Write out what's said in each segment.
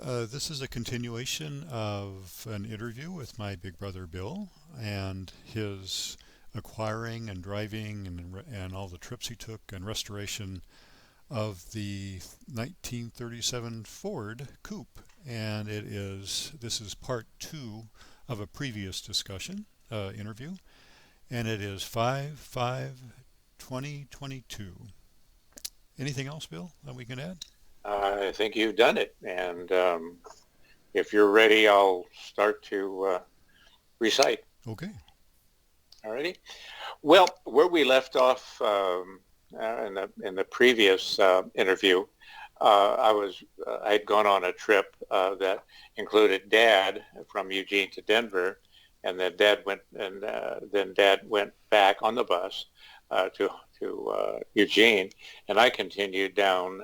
This is a continuation of an interview with my big brother Bill and his acquiring and driving and all the trips he took and restoration of the 1937 Ford Coupe. And this is part two of a previous discussion, interview, and it is 5/5/2022. Anything else, Bill, that we can add? I think you've done it. And if you're ready, I'll start to recite. Okay. Alrighty. Well, where we left off in the previous interview, I had gone on a trip that included Dad from Eugene to Denver, and then Dad went back on the bus to Eugene, and I continued down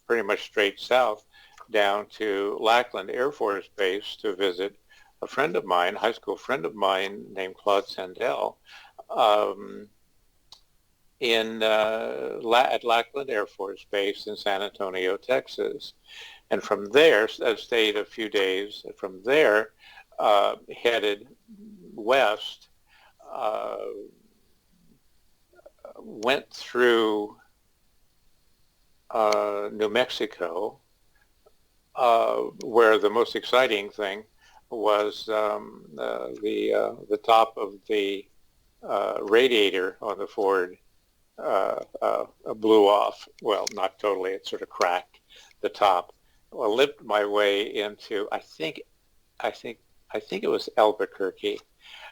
pretty much straight south down to Lackland Air Force Base to visit a friend of mine, high school friend of mine named Claude Sandell, um, at Lackland Air Force Base in San Antonio, Texas. And from there, I stayed a few days. From there, headed west, uh, went through New Mexico, where the most exciting thing was the top of the radiator on the Ford blew off. Well, not totally; it sort of cracked the top. I limped my way into I think I think it was Albuquerque,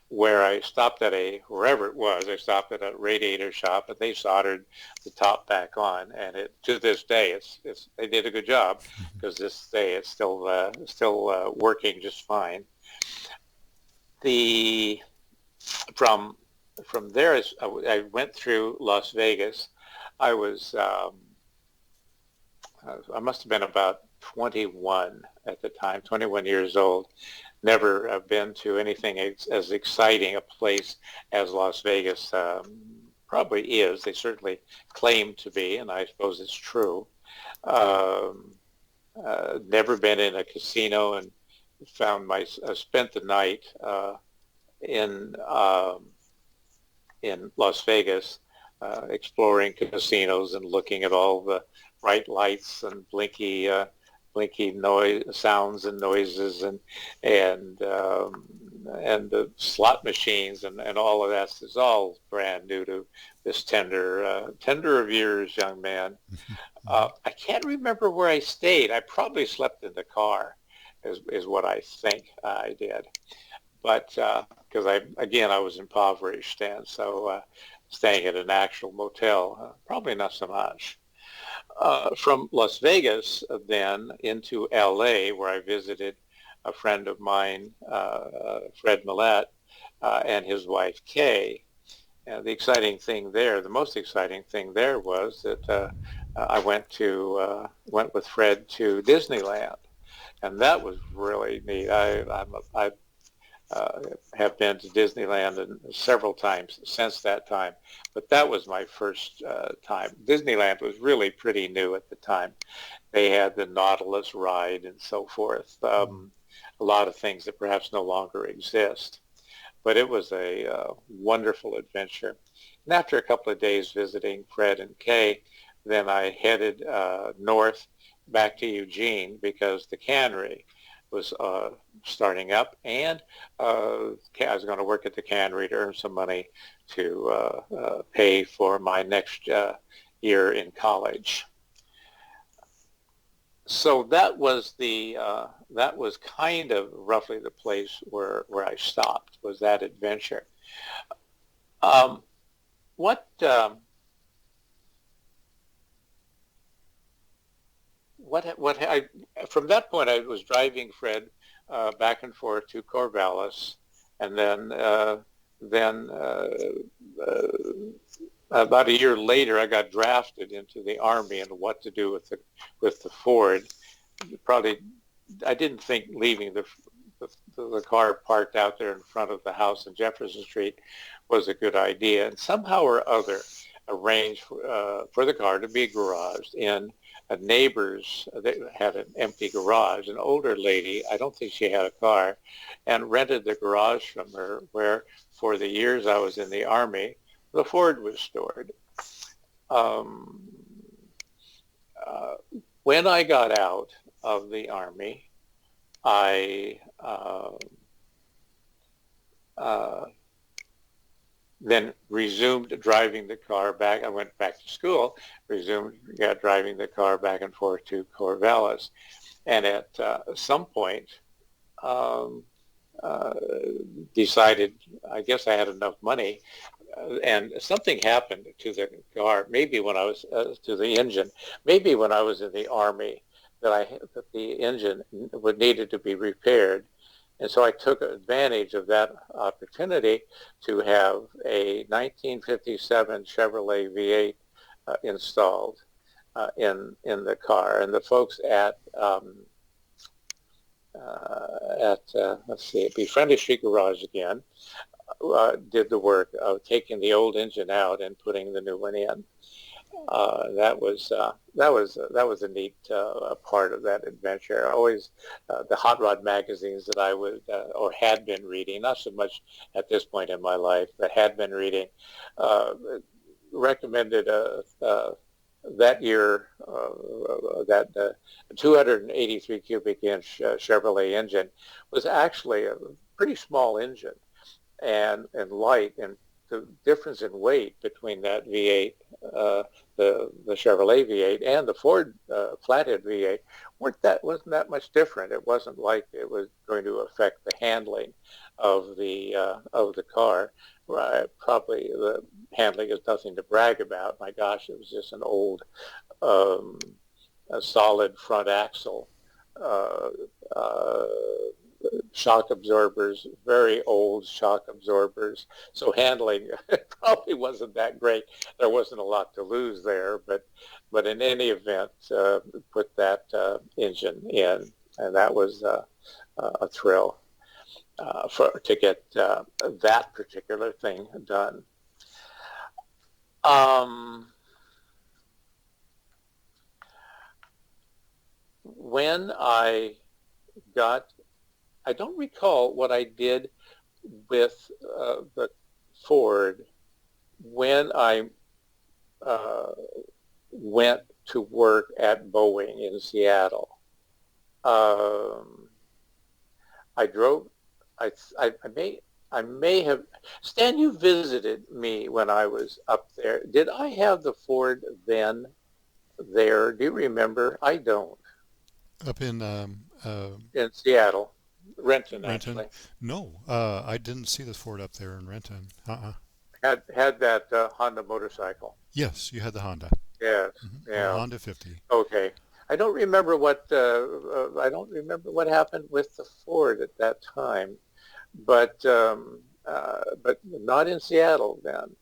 where I stopped at wherever it was. I stopped at a radiator shop, and they soldered the top back on. And to this day, they did a good job, because this day it's still working just fine. The from from there, I went through Las Vegas. I was I must have been about 21 at the time, 21 years old. Never been to anything as exciting a place as Las Vegas probably is. They certainly claim to be, and I suppose it's true. Um, Never been in a casino, and spent the night in in Las Vegas, exploring casinos and looking at all the bright lights and blinky noise sounds and noises, and the slot machines, and all of that is all brand new to this tender of years young man. I can't remember where I stayed. I probably slept in the car, is what I think I did. But because I was impoverished, and so staying at an actual motel, probably not so much. From Las Vegas, then into L.A., where I visited a friend of mine, Fred Millette, and his wife Kay. And the most exciting thing there was that I went with Fred to Disneyland, and that was really neat. I have been to Disneyland several times since that time, but that was my first time. Disneyland was really pretty new at the time. They had the Nautilus ride and so forth, a lot of things that perhaps no longer exist. But it was a wonderful adventure. And after a couple of days visiting Fred and Kay, then I headed north back to Eugene, because the cannery was starting up, and I was going to work at the cannery to earn some money to pay for my next year in college. So that was kind of roughly the place where I stopped, was that adventure. Um, what what I From that point, I was driving Fred back and forth to Corvallis, and then uh, about a year later, I got drafted into the Army, and what to do with the Ford. Probably, I didn't think leaving the car parked out there in front of the house in Jefferson Street was a good idea. And somehow or other, arranged for the car to be garaged in a neighbor's. They had an empty garage. An older lady, I don't think she had a car, and rented the garage from her, where for the years I was in the Army, the Ford was stored. Um, uh, when I got out of the Army, I uh, then resumed driving the car back. I went back to school, resumed driving the car back and forth to Corvallis. And at some point, um, uh, decided, I guess I had enough money, and something happened to the car, maybe when I was, to the engine, maybe when I was in the Army, that the engine would needed to be repaired. And so I took advantage of that opportunity to have a 1957 Chevrolet V8 installed in the car. And the folks at let's see, it'd be Friendly Street Garage again, did the work of taking the old engine out and putting the new one in. That was a neat part of that adventure. Always the hot rod magazines that I would or had been reading, not so much at this point in my life, but had been reading, uh, recommended that year that 283 cubic inch Chevrolet engine was actually a pretty small engine and light, and the difference in weight between that V8, the Chevrolet V8 and the Ford flathead V8 wasn't that much different. It wasn't like it was going to affect the handling of the car. Probably the handling is nothing to brag about. My gosh, it was just an old, um, a solid front axle. Uh, uh, Shock absorbers, very old shock absorbers. So handling probably wasn't that great. There wasn't a lot to lose there, but in any event, put that engine in, and that was a thrill to get that particular thing done. Um, when got, I don't recall what I did with the Ford when I uh, went to work at Boeing in Seattle. Um, I drove. I may have. Stan, you visited me when I was up there. Did I have the Ford then there? Do you remember? I don't. Up in In Seattle, Renton Renton? actually No, I didn't see the Ford up there in Renton. had that Honda motorcycle. Yes, you had the Honda. Yes. A Yeah. Honda 50. Okay. I don't remember what happened with the Ford at that time, but not in Seattle then.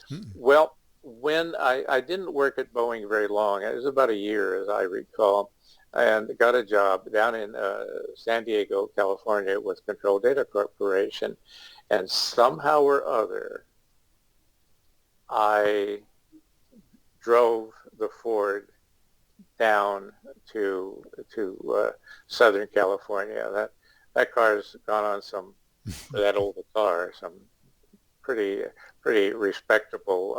Mm. Well, when I didn't work at Boeing very long, it was about a year as I recall, and got a job down in San Diego, California with Control Data Corporation, and somehow or other, I drove the Ford down to Southern California. That car's gone on some, for that old car, some pretty pretty respectable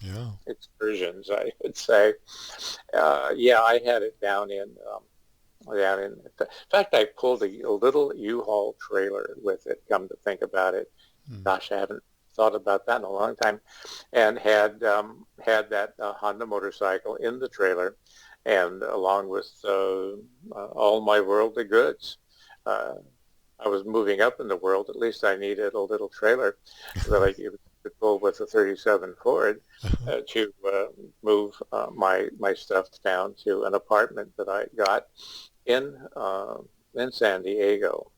Yeah. excursions, I would say. Yeah, I had it in fact, I pulled a little U-Haul trailer with it. Come to think about it, Mm. gosh, I haven't thought about that in a long time, and had that Honda motorcycle in the trailer, and along with all my worldly goods. Uh, I was moving up in the world. At least I needed a little trailer that I could pull with a 37 Ford to move my stuff down to an apartment that I got in in San Diego.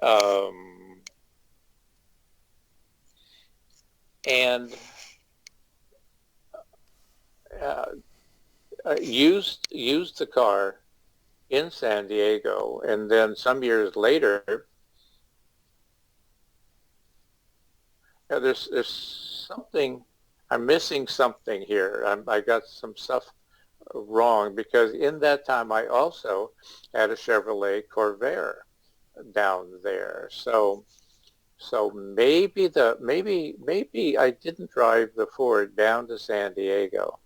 Um, and uh, used the car in San Diego, and then some years later, there's something I'm missing something here. I got some stuff wrong because in that time I also had a Chevrolet Corvair down there. So maybe I didn't drive the Ford down to San Diego.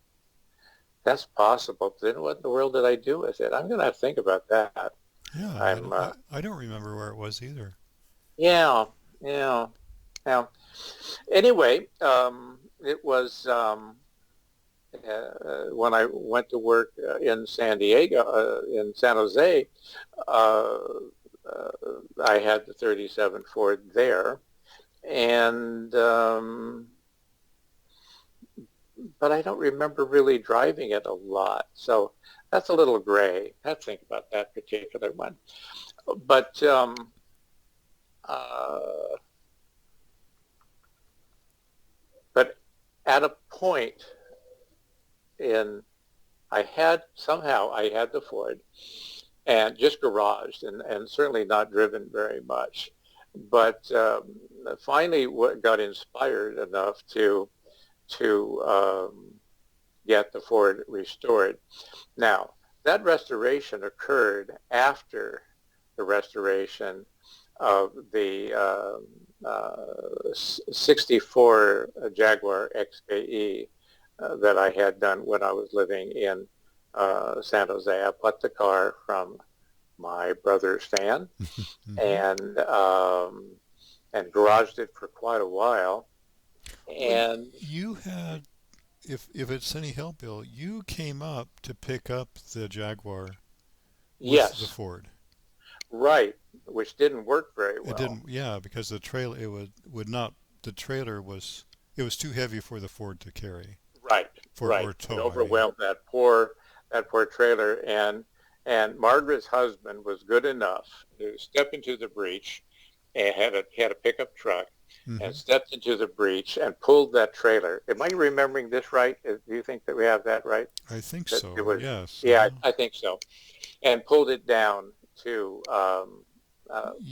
That's possible. Then what in the world did I do with it? I'm gonna have to think about that. Yeah, I'm I don't remember where it was either. yeah, yeah, yeah. Anyway, it was when I went to work in San Diego, in San Jose. Uh, uh, I had the 37 Ford there, and but I don't remember really driving it a lot. So that's a little gray. I have to think about that particular one. But uh, but at a point in I had the Ford and just garaged and certainly not driven very much. But finally got inspired enough to get the Ford restored. Now, that restoration occurred after the restoration of the 64 Jaguar XKE that I had done when I was living in San Jose. I bought the car from my brother Stan Hmm. and and garaged it for quite a while. Well, And you had, if it's any help, Bill, you came up to pick up the Jaguar with the yes, Ford. right, which didn't work very It well. didn't, yeah, because the trailer it would not. The trailer was it was too heavy for the Ford to carry Right, for right. or It tow. I mean, overwhelmed that poor trailer, and Margaret's husband was good enough to step into the breach and had a pickup truck and hmm stepped into the breach and pulled that trailer. Am I remembering this right? Do you think that we have that right? I think That it so. was, Yes. yeah, I think so. And pulled it down to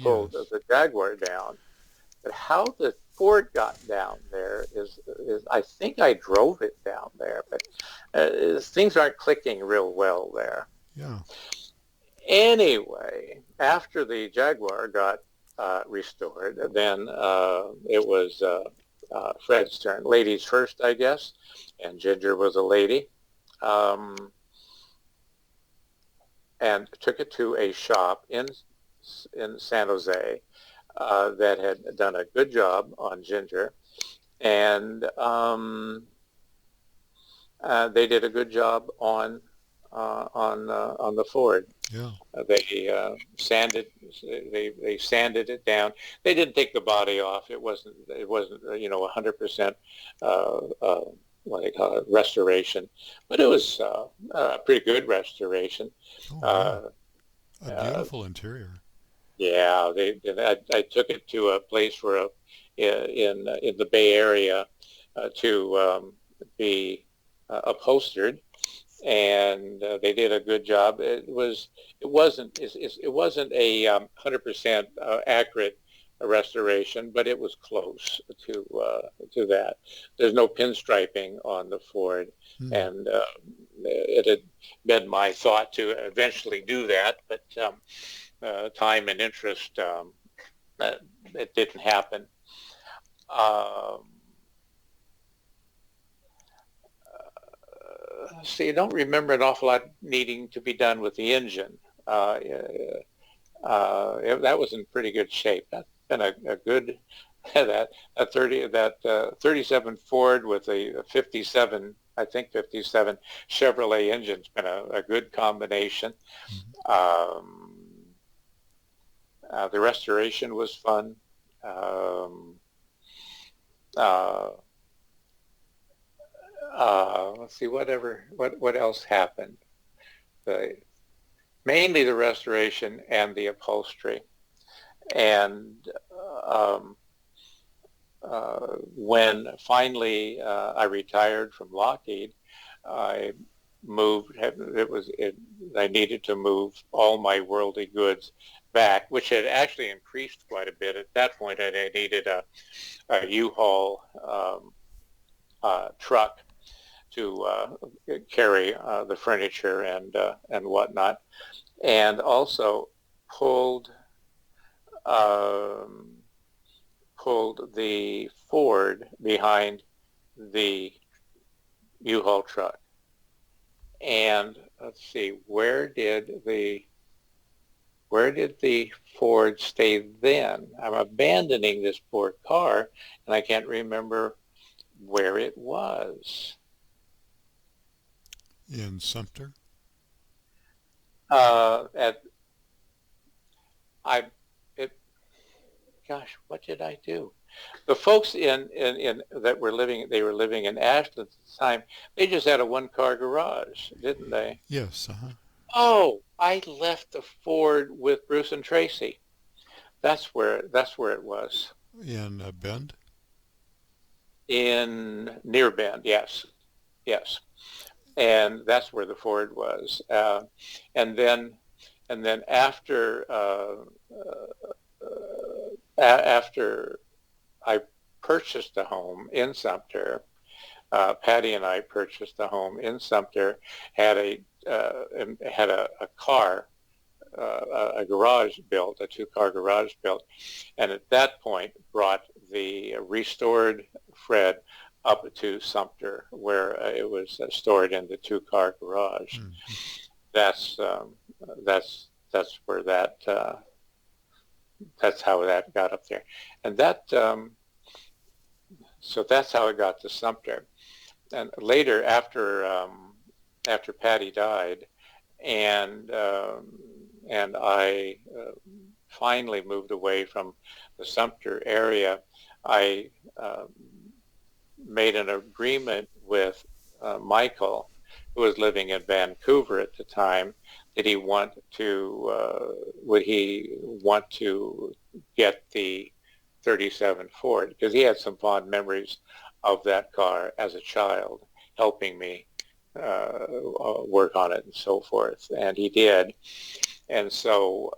pulled Yes. the Jaguar down. But how the Ford got down there is I think I drove it down there, but things aren't clicking real well there. Yeah. Anyway, after the Jaguar got restored, then it was Fred's turn. Ladies first, I guess, and Ginger was a lady, um, and took it to a shop in San Jose that had done a good job on Ginger, and they did a good job on the Ford. Yeah. They sanded they sanded it down. They didn't take the body off. It wasn't 100% what they call it, restoration, but it was a pretty good restoration. Oh yeah. Uh, A uh, beautiful interior. yeah, I took it to a place where in the Bay Area to be upholstered, and they did a good job. It wasn't a 100% accurate restoration, but it was close to that. There's no pinstriping on the Ford, Hmm. and it had been my thought to eventually do that, but time and interest, uh, it didn't happen. Um, See, I don't remember an awful lot needing to be done with the engine. Uh, that was in pretty good shape. That's been a good that a 37 Ford with a 57, I think 57 Chevrolet engine's been a good combination. hmm Um, the restoration was fun. Um, uh, let's see, what else happened? The, Mainly the restoration and the upholstery. And um, when finally I retired from Lockheed, I moved. I needed to move all my worldly goods back, which had actually increased quite a bit. At that point, I needed a U-Haul truck to carry the furniture and whatnot, and also pulled um, pulled the Ford behind the U-Haul truck. And let's see, where did the Ford stay then? I'm abandoning this poor car, and I can't remember where it was. In Sumter? At I, it, gosh, what did I do? The folks in that were living, they were living in Ashland at the time. They just had a one-car garage, didn't they? Yes, uh-huh. Oh, I left the Ford with Bruce and Tracy. That's where it was. In Bend? In near Bend, yes, yes, and that's where the Ford was. And then after after I purchased a home in Sumter, Patty and I purchased a home in Sumter, had a car, a garage built, a two-car garage built, and at that point brought the restored Fred up to Sumter, where it was stored in the two-car garage. Mm-hmm. That's that's where that's how that got up there, and so that's how it got to Sumter. And later, after Patty died, and I finally moved away from the Sumter area, I made an agreement with Michael, who was living in Vancouver at the time, that would he want to get the 37 Ford, because he had some fond memories of that car as a child, helping me work on it and so forth, and he did, and so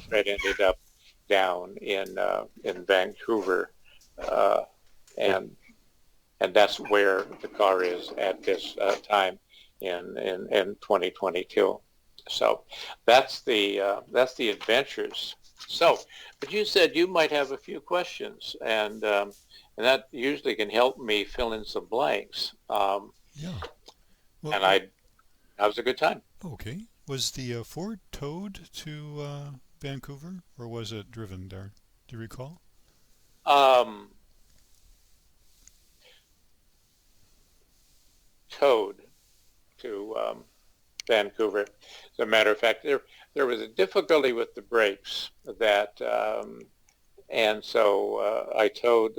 Fred ended up down in Vancouver, uh, and that's where the car is at this time in 2022. So that's the adventures. So, but you said you might have a few questions, and that usually can help me fill in some blanks. Yeah. Well, And that was a good time. okay. Was the Ford towed to Vancouver, or was it driven there? Do you recall? Um, Towed to Vancouver. As a matter of fact, there was a difficulty with the brakes and so I towed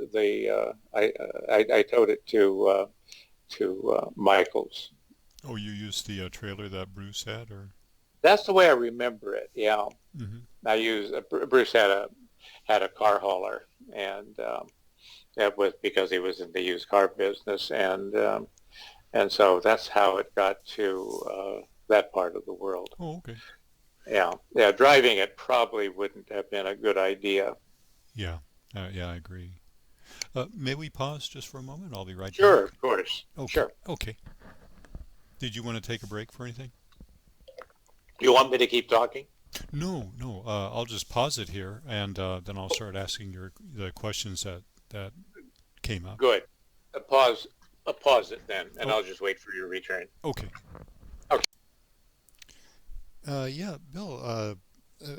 I towed it to Michael's. Oh, you used the trailer that Bruce had, or? That's the way I remember it. Yeah, Mm-hmm. I used Bruce had a car hauler, and that was because he was in the used car business, and so that's how it got to that part of the world. Oh, okay. Yeah, yeah, driving it probably wouldn't have been a good idea. Yeah. Yeah, I agree. May we pause just for a moment? I'll be right Sure, back. of course. Okay. Sure. Okay. Did you want to take a break for anything? You want me to keep talking? No, no. I'll just pause it here, and then I'll start asking the questions that came up. Good. Pause. Pause it then, and Oh, I'll just wait for your return. okay. Okay. Yeah, Bill.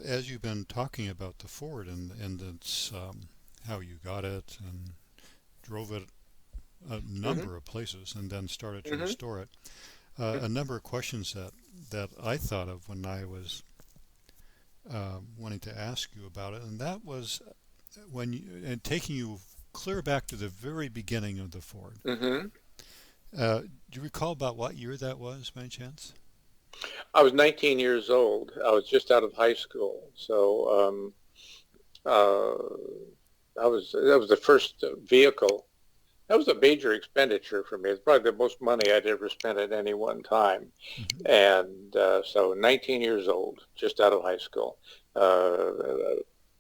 As you've been talking about the Ford and its how you got it and drove it a Mm-hmm. number of places and then started to Mm-hmm. restore it, a number of questions that I thought of when I was wanting to ask you about it, and that was when you, and taking you clear back to the very beginning of the Ford. Mm-hmm. Do you recall about what year that was, by any chance? I was 19 years old. I was just out of high school, so that was the first vehicle. That was a major expenditure for me. It's probably the most money I'd ever spent at any one time. Mm-hmm. And so 19 years old, just out of high school,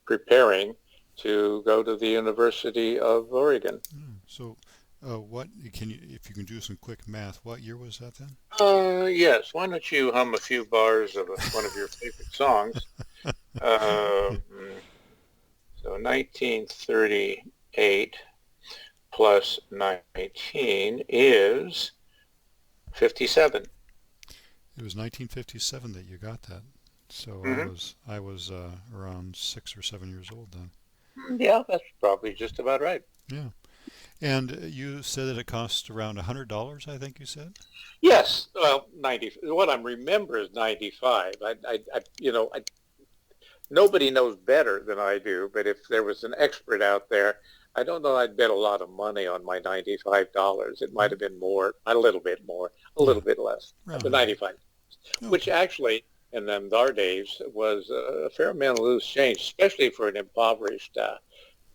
preparing to go to the University of Oregon. So, what can you, if you can do some quick math, what year was that then? Yes. Why don't you hum a few bars of one of your favorite songs? Um, so 1938 plus 19 is 57. It was 1957 that you got that. So I Hmm. was I was around 6 or 7 years old then. Yeah, that's probably just about right. Yeah. And you said that it cost around $100, I think you said? Yes. Well, 90. What I remember is 95. Nobody knows better than I do, but if there was an expert out there, I don't know I'd bet a lot of money on my $95. It might Mm, have been more, a little bit more, a yeah, little bit less, around but 100. 95, which Okay. actually in them our days was a fair amount of loose change, especially for an impoverished a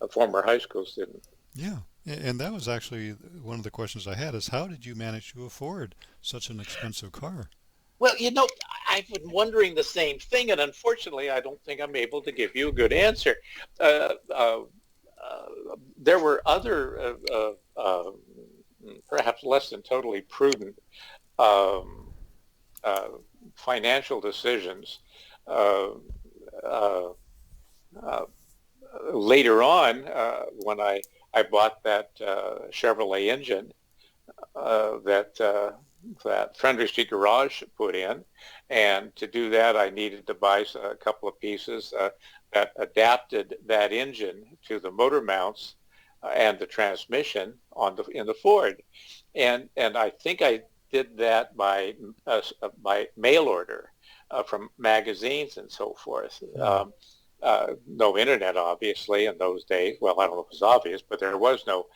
former high school student. Yeah. And that was actually one of the questions I had is how did you manage to afford such an expensive car? Well, I've been wondering the same thing, and unfortunately, I don't think I'm able to give you a good answer. Uh, uh, there were other, perhaps less than totally prudent um, uh, financial decisions. Uh, uh, uh, Later on, when I bought that Chevrolet engine, that Friendly Garage put in, and to do that, I needed to buy a couple of pieces that adapted that engine to the motor mounts and the transmission in the Ford, and I think I did that by mail order from magazines and so forth. Hmm. No internet, obviously, in those days. Well, I don't know if it was obvious, but there was no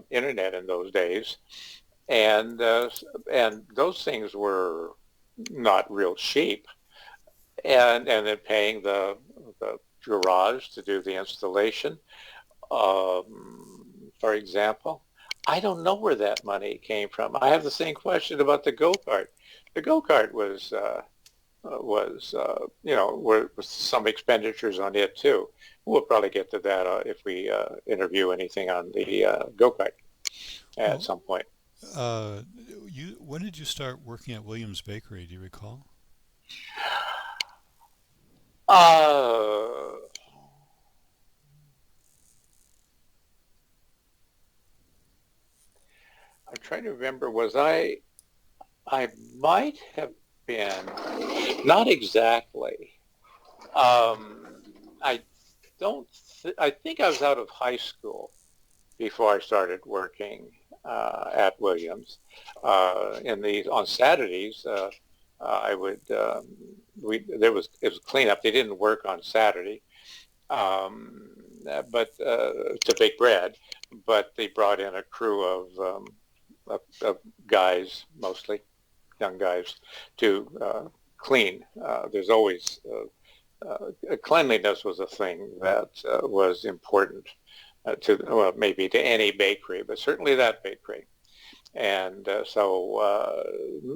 internet in those days, and uh, and those things were not real cheap. And then paying the garage to do the installation, for example. I don't know where that money came from. I have the same question about the go-kart. The go-kart was with some expenditures on it too. We'll probably get to that if we interview anything on the go-kart at Well, some point. uh, when did you start working at Williams Bakery? Do you recall? Uh, I'm trying to remember. I might have been, not exactly. I I think I was out of high school before I started working at Williams. On Saturdays, I would it was cleanup. They didn't work on Saturday, um, but to bake bread. But they brought in a crew of guys, mostly young guys, to clean. There's always cleanliness was a thing that was important to, well, maybe to any bakery, but certainly that bakery. And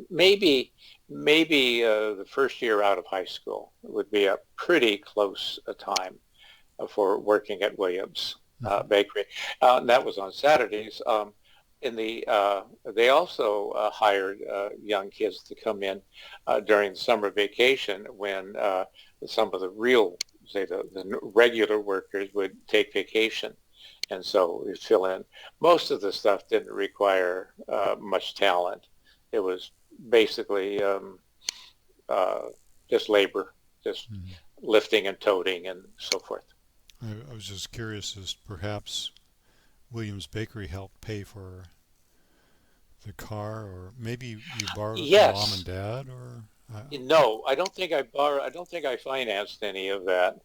maybe the first year out of high school would be a pretty close time for working at Williams Hmm. Bakery. And that was on Saturdays. They also hired young kids to come in during summer vacation when some of the real, say the regular workers would take vacation, and so we fill in. Most of the stuff didn't require much talent. It was basically uh, just labor, just Hmm. lifting and toting and so forth. I was just curious as perhaps Williams Bakery helped pay for the car, or maybe you borrowed it from mom and Yes. dad, or No, I don't think I borrowed. I don't think I financed any of that.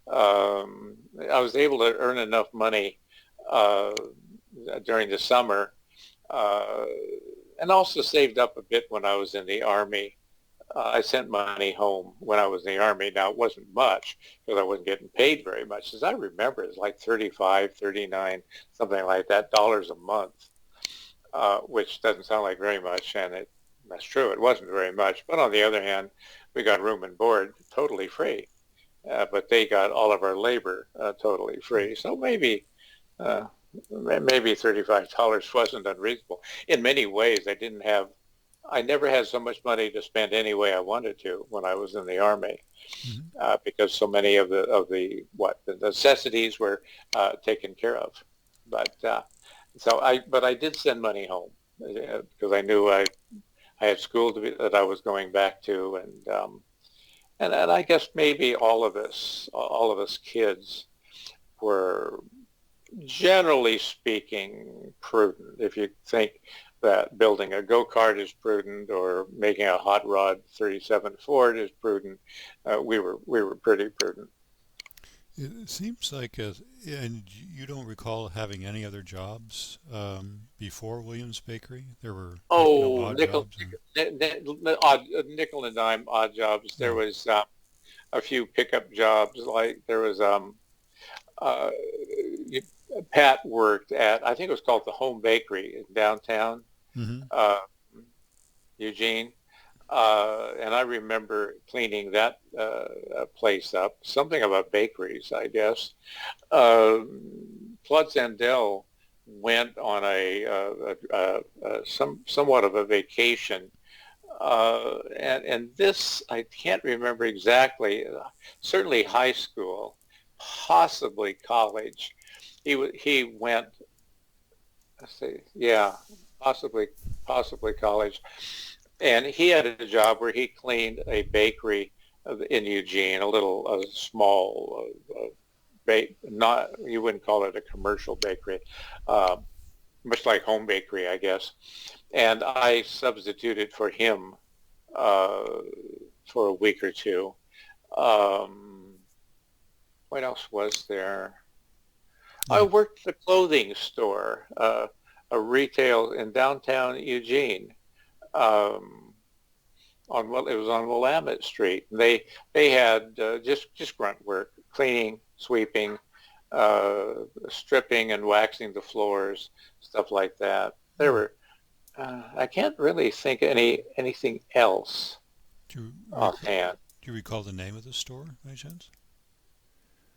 Um, I was able to earn enough money uh, during the summer, uh, and also saved up a bit when I was in the Army. I sent money home when I was in the Army. Now, it wasn't much because I wasn't getting paid very much. As I remember, it was like 35, 39, something like that, dollars a month, which doesn't sound like very much. And that's true. It wasn't very much. But on the other hand, we got room and board totally free. but they got all of our labor totally free. So uh, maybe $35 wasn't unreasonable. In many ways, I never had so much money to spend any way I wanted to when I was in the Army, Hmm. because so many of the necessities were taken care of. But but I did send money home because I knew I had school that I was going back to, and I guess maybe all of us kids were generally speaking prudent. If you think that building a go-kart is prudent or making a hot rod 37 Ford is prudent, we were pretty prudent. It seems like, and you don't recall having any other jobs before Williams Bakery? There were no Oh, odd jobs, nickel and dime odd jobs. There oh, was a few pickup jobs. Like there was uh, Pat worked at, I think it was called the Home Bakery in downtown hmm, uh, Eugene. And I remember cleaning that place up. Something about bakeries, I guess. Uh, Claude Sandell went on somewhat of a vacation, and this I can't remember exactly. Certainly high school, possibly college. He went. Let's see, yeah, possibly college, and he had a job where he cleaned a bakery in Eugene, a small not, you wouldn't call it a commercial bakery, uh, much like home bakery, I guess. And I substituted for him uh, for a week or two. Um, what else was there? I yeah. worked at a clothing store, a retail in downtown Eugene. Um, it was on Willamette Street. They had just grunt work, cleaning, sweeping, uh, stripping and waxing the floors, stuff like that. There Hmm. were I can't really think anything else Do you offhand. do you recall the name of the store by chance?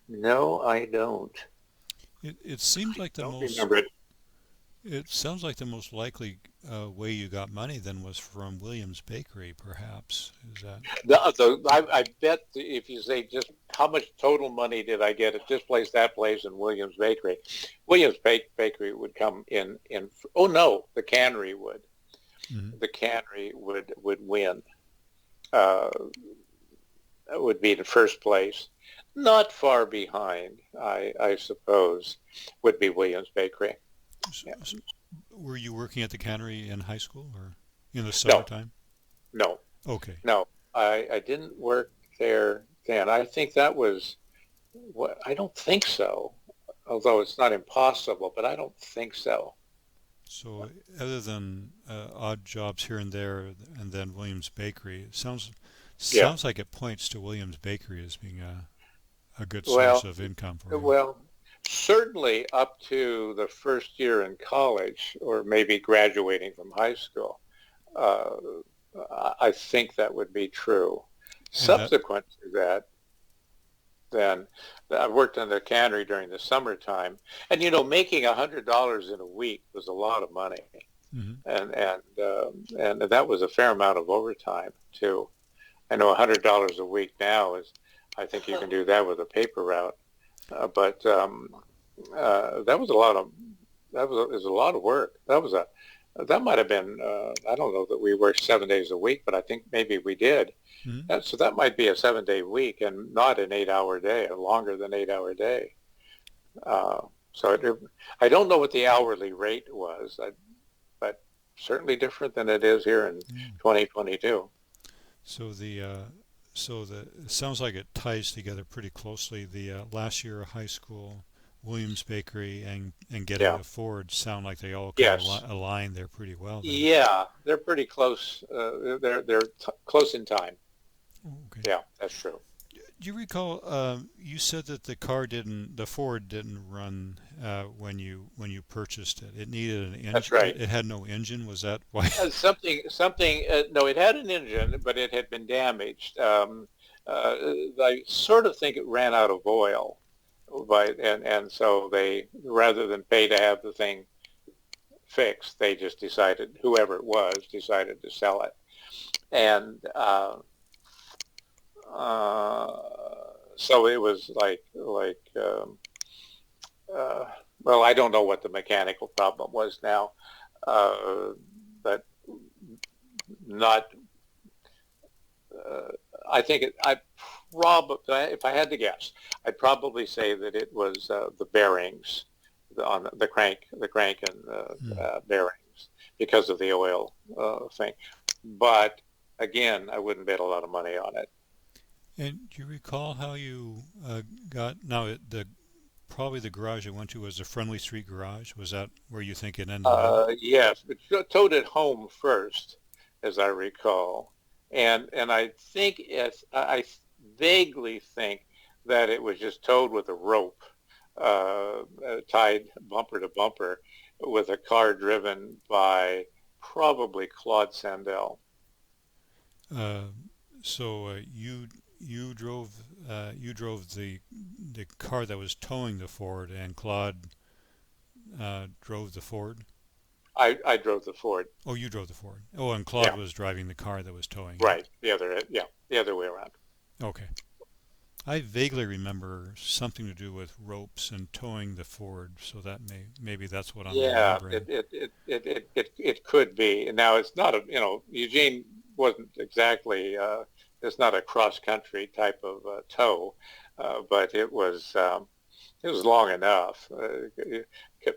No, I don't. It seemed like the Don't most. remember it. It sounds like the most likely way you got money then was from Williams Bakery, perhaps. Is that? I bet if you say just how much total money did I get at this place, that place, and Williams Bakery, Bakery would come in. Oh no, the cannery would. Hmm. The cannery would win. Uh, would be in first place. Not far behind, I suppose, would be Williams Bakery. So, Yeah. so were you working at the cannery in high school or in the No, summertime? no, Okay. no. I didn't work there then. I think that was what, I don't think so. Although it's not impossible, but I don't think so. So other than odd jobs here and there, and then Williams Bakery, it Yeah. sounds like it points to Williams Bakery as being a good source Well, of income for you. well, certainly up to the first year in college, or maybe graduating from high school. Uh, I think that would be true. And that. Subsequent to that, then I worked in the cannery during the summertime, and making $100 in a week was a lot of money, Hmm. and that was a fair amount of overtime too. I know $100 a week now is, I think you can do that with a paper route, but that was a lot of is a lot of work. That might have been, I don't know that we worked 7 days a week, but I think maybe we did. Hmm. So that might be a 7 day week and not an 8 hour day, a longer than 8 hour day. Uh, so I don't know what the hourly rate was, but certainly different than it is here in Yeah. 2022. So it sounds like it ties together pretty closely. The last year of high school, Williams Bakery, and getting Yeah. a Ford sound like they all kind of Yes. align there pretty well then. Yeah, they're pretty close. They're close in time. Oh, okay. Yeah, that's true. Do you recall you said that the Ford didn't run when you purchased it. It needed an That's engine. right. It had no engine. Was that why? Something. No, it had an engine, but it had been damaged. I sort of think it ran out of oil, but and so they, rather than pay to have the thing fixed, they just decided, whoever it was decided to sell it. And uh, so it was uh, well, I don't know what the mechanical problem was now, uh, but not. Uh, I think I probably, if I had to guess, I'd probably say that it was the bearings on the crank and Hmm. bearings because of the oil thing. But again, I wouldn't bet a lot of money on it. And do you recall how you got? Now, the probably the garage I went to was a Friendly Street garage. Was that where you think it ended up? Yes, but towed it home first, as I recall, and I think I vaguely think that it was just towed with a rope, tied bumper to bumper, with a car driven by probably Claude Sandell. Uh, so you drove the car that was towing the Ford, and Claude drove the Ford. I drove the Ford. Oh, you drove the Ford. Oh, and Claude Yeah, was driving the car that was towing it. right. The other way around. Okay. I vaguely remember something to do with ropes and towing the Ford, so that maybe that's what I'm Yeah, remembering. it could be. Now it's not Eugene wasn't exactly it's not a cross country type of tow, but it was long enough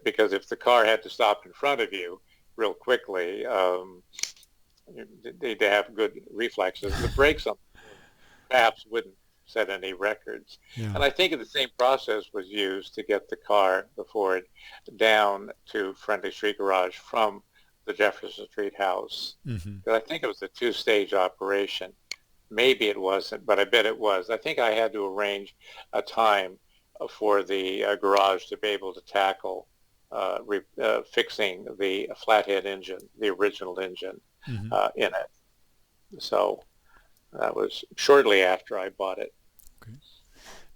because if the car had to stop in front of you real quickly, they'd have good reflexes. The brakes on perhaps wouldn't set any records. Yeah. And I think the same process was used to get the car, the Ford, down to Friendly Street Garage from the Jefferson Street house. Hmm. But I think it was a two-stage operation. Maybe it wasn't, but I bet it was. I think I had to arrange a time for the garage to be able to tackle fixing the flathead engine, the original engine Hmm. in it. So that was shortly after I bought it. Okay.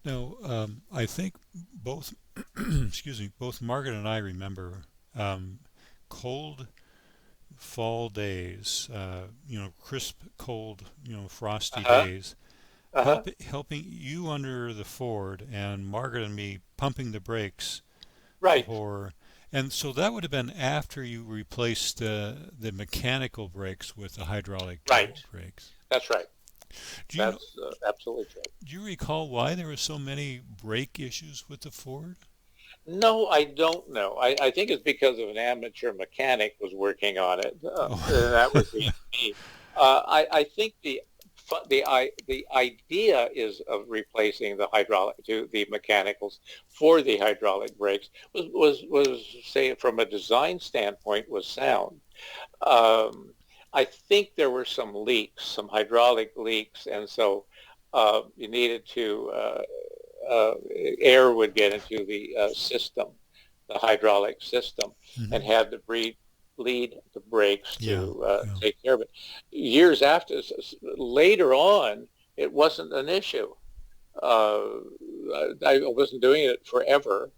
Now, I think both, excuse me, both Margaret and I remember um, cold fall days, crisp, cold, frosty Uh-huh. days, Uh-huh. helping you under the Ford and Margaret and me pumping the brakes Right. for, and so that would have been after you replaced the mechanical brakes with the hydraulic Right. brakes. That's right. Do you That's absolutely true. do you recall why there were so many brake issues with the Ford? No, I don't know. I think it's because of an amateur mechanic was working on it. Oh, That was the I think the idea is of replacing the hydraulic to the mechanicals for the hydraulic brakes was say from a design standpoint was sound. Um, I think there were some leaks, some hydraulic leaks, and so you needed to uh, air would get into the system, the hydraulic system, and hmm. had to bleed the brakes Yeah, to yeah. take care of it. Years after, later on, it wasn't an issue. Uh, I wasn't doing it forever.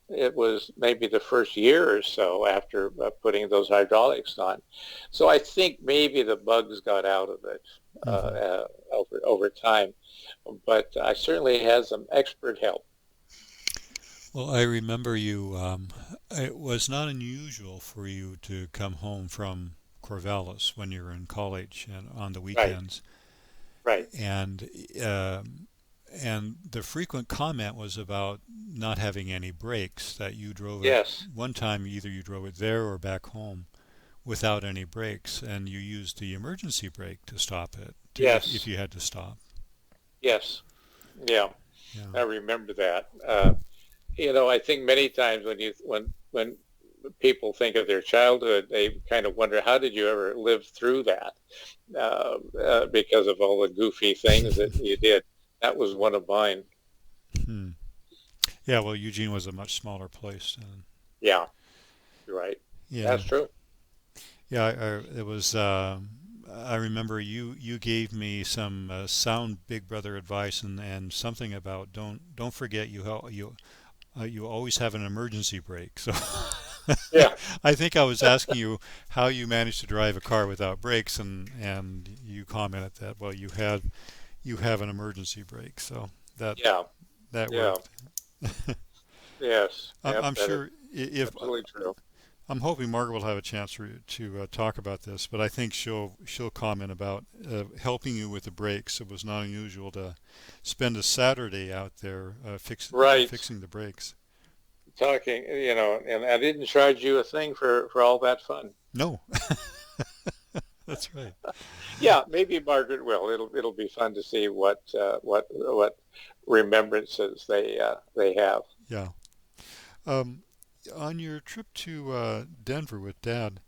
It was maybe the first year or so after putting those hydraulics on. So I think maybe the bugs got out of it Hmm. over time, but I certainly had some expert help. Well, I remember you. It was not unusual for you to come home from Corvallis when you were in college and on the Right, weekends, right. and um, and the frequent comment was about not having any brakes. That you drove it Yes, one time, either you drove it there or back home without any brakes, and you used the emergency brake to stop it, if yes, you had to stop. yes. Yeah, Yeah. I remember that. I think many times when people think of their childhood, they kind of wonder, how did you ever live through that? Because of all the goofy things that you did. That was one of mine. Hmm. Yeah. Well, Eugene was a much smaller place. Yeah, you're right. Yeah. That's true. Yeah, it was. I remember you gave me some sound Big Brother advice and something about don't forget you always have an emergency brake. So Yeah, I think I was asking you how you managed to drive a car without brakes, and you commented that well you have an emergency brake, so that yeah, that yeah, worked. yes, yep, I'm that is sure if absolutely true. I'm hoping Margaret will have a chance to talk about this, but I think she'll comment about helping you with the brakes. It was not unusual to spend a Saturday out there Right. fixing the brakes. Talking, and I didn't charge you a thing for all that fun. No, that's right. Yeah, maybe Margaret will. It'll be fun to see what remembrances they have. Yeah. Um, on your trip to Denver with Dad,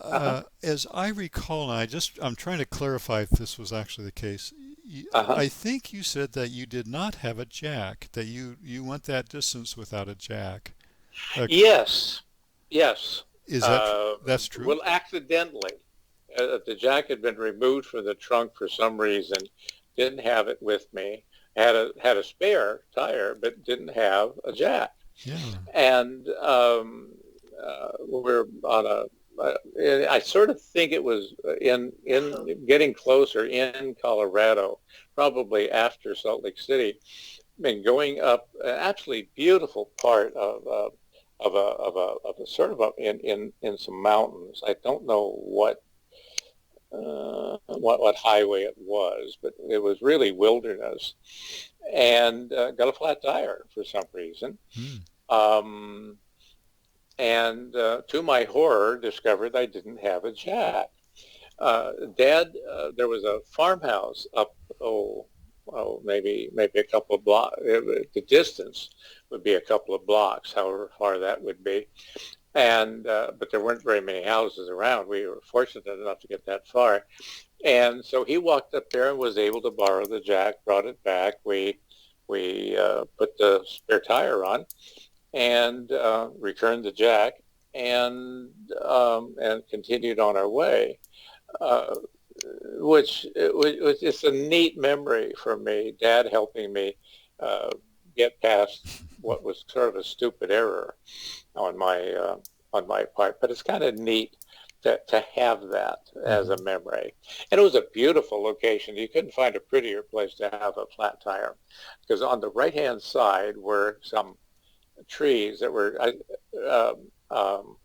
Uh-huh. as I recall, and I'm trying to clarify if this was actually the case. Uh-huh. I think you said that you did not have a jack, that you went that distance without a jack. Uh, Yes. Yes. is that that's true? Well, accidentally, the jack had been removed from the trunk for some reason. Didn't have it with me. Had a spare tire, but didn't have a jack. Yeah. And we're on a. I sort of think it was in getting closer in Colorado, probably after Salt Lake City. Been going up an absolutely beautiful part of a sort of in some mountains. I don't know what highway it was, but it was really wilderness, and got a flat tire for some reason. Hmm. Um, and to my horror, discovered I didn't have a jack. Dad, there was a farmhouse up, maybe a couple of blocks. The distance would be a couple of blocks, however far that would be. And but there weren't very many houses around. We were fortunate enough to get that far. And so he walked up there and was able to borrow the jack, brought it back. We put the spare tire on and returned the jack and continued on our way. Uh, which was just a neat memory for me. Dad helping me uh, get past what was sort of a stupid error on my part, but it's kind of neat to have that as Hmm. a memory. And it was a beautiful location. You couldn't find a prettier place to have a flat tire because on the right hand side were some trees that were um,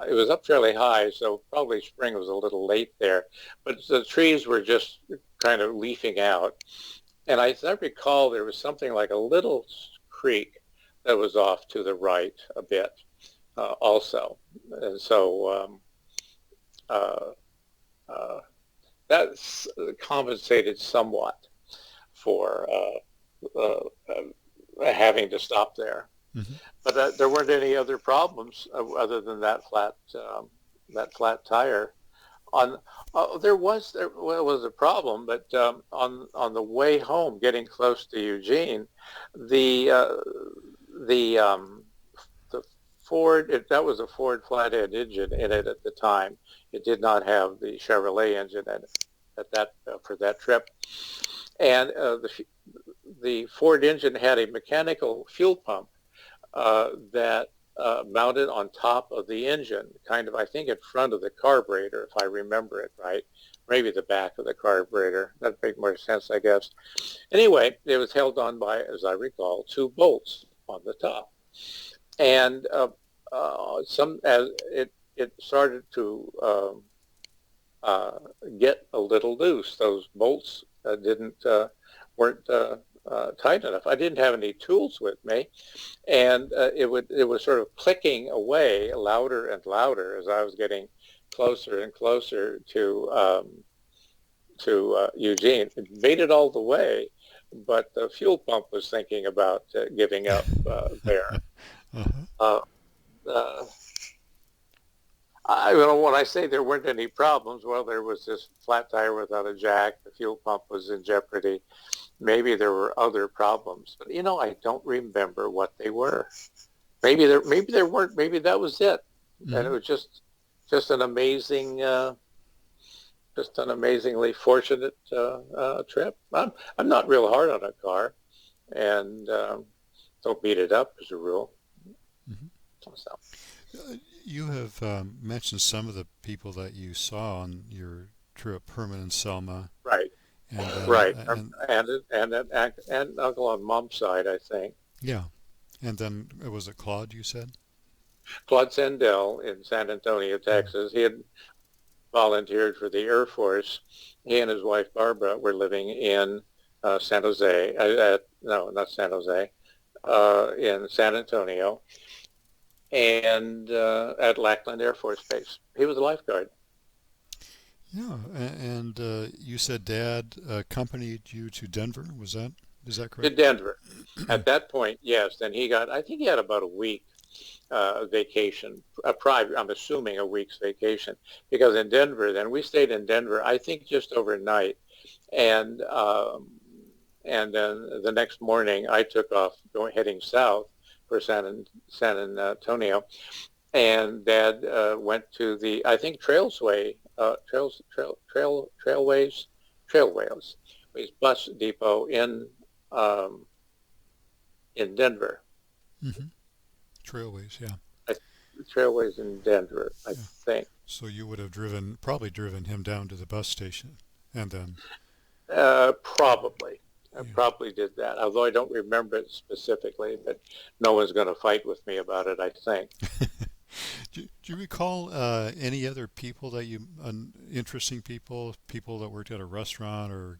it was up fairly high, so probably spring was a little late there. But the trees were just kind of leafing out. And as I recall, there was something like a little creek that was off to the right a bit also. And so uh, uh, that compensated somewhat for having to stop there. Hmm. But there weren't any other problems other than that flat tire. On there was a problem, but on the way home, getting close to Eugene, the uh, the the Ford that was a Ford flathead engine in it at the time. It did not have the Chevrolet engine in it at that for that trip, and the Ford engine had a mechanical fuel pump that mounted on top of the engine, kind of, I think, in front of the carburetor, if I remember it right. Maybe the back of the carburetor. That'd make more sense, I guess. Anyway, it was held on by, as I recall, two bolts on the top. And some as it started to uh, get a little loose. Those bolts didn't weren't tight enough. I didn't have any tools with me, and it was sort of clicking away louder and louder as I was getting closer and closer to Eugene. It made it all the way, but the fuel pump was thinking about giving up there. Uh-huh. Uh, uh, when I say there weren't any problems, well, there was this flat tire without a jack. The fuel pump was in jeopardy. Maybe there were other problems, but I don't remember what they were. Maybe there weren't. Maybe that was it, and it Hmm. was just an amazing. just an amazingly fortunate trip. I'm not real hard on a car, and don't beat it up as a rule. Hmm. So, You have mentioned some of the people that you saw on your trip, Herman and Selma, right, and then right, and uncle on mom's side, I think. yeah, and then was it Claude? You said. Claude Sandell in San Antonio, Yeah. Texas. He had volunteered for the Air Force. He and his wife Barbara were living in San Jose. No, not San Jose. In San Antonio and at Lackland Air Force Base. He was a lifeguard. Yeah, and you said Dad accompanied you to Denver. Is that To correct? Denver. At that point, yes. Then I think he had about a week vacation, a private, I'm assuming a week's vacation, because in Denver, then we stayed in Denver, I think just overnight. And, um, and then the next morning I took off heading south for San Antonio. And Dad went to the, I think, Trailways bus depot um, in Denver. Hmm. Trailways, yeah, I, Trailways in Denver, I yeah. think. So you would have probably driven him down to the bus station, and then, Probably. I yeah. probably did that, although I don't remember it specifically, but no one's going to fight with me about it, I think. Do you recall any other people that interesting people, people that worked at a restaurant or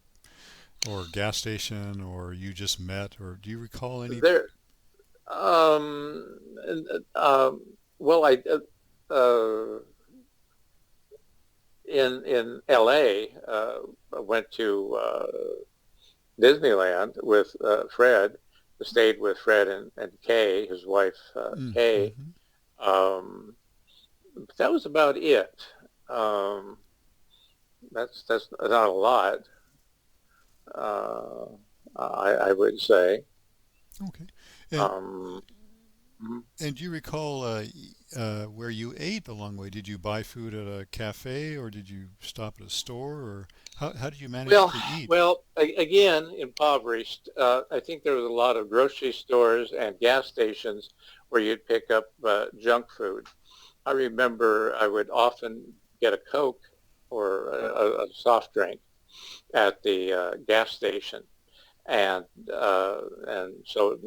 gas station, or you just met, or do you recall any? There, um, um, well, in LA, I went to Disneyland with Fred, stayed with Fred and Kay, his wife Kay. Mm-hmm. Um, but that was about it. Um, that's not a lot, uh, I would say. Okay. And Um, And do you recall where you ate along the way? Did you buy food at a cafe or did you stop at a store or how did you manage well, to eat? again, impoverished. I think there was a lot of grocery stores and gas stations where you'd pick up junk food. I remember I would often get a Coke or a soft drink at the gas station, and so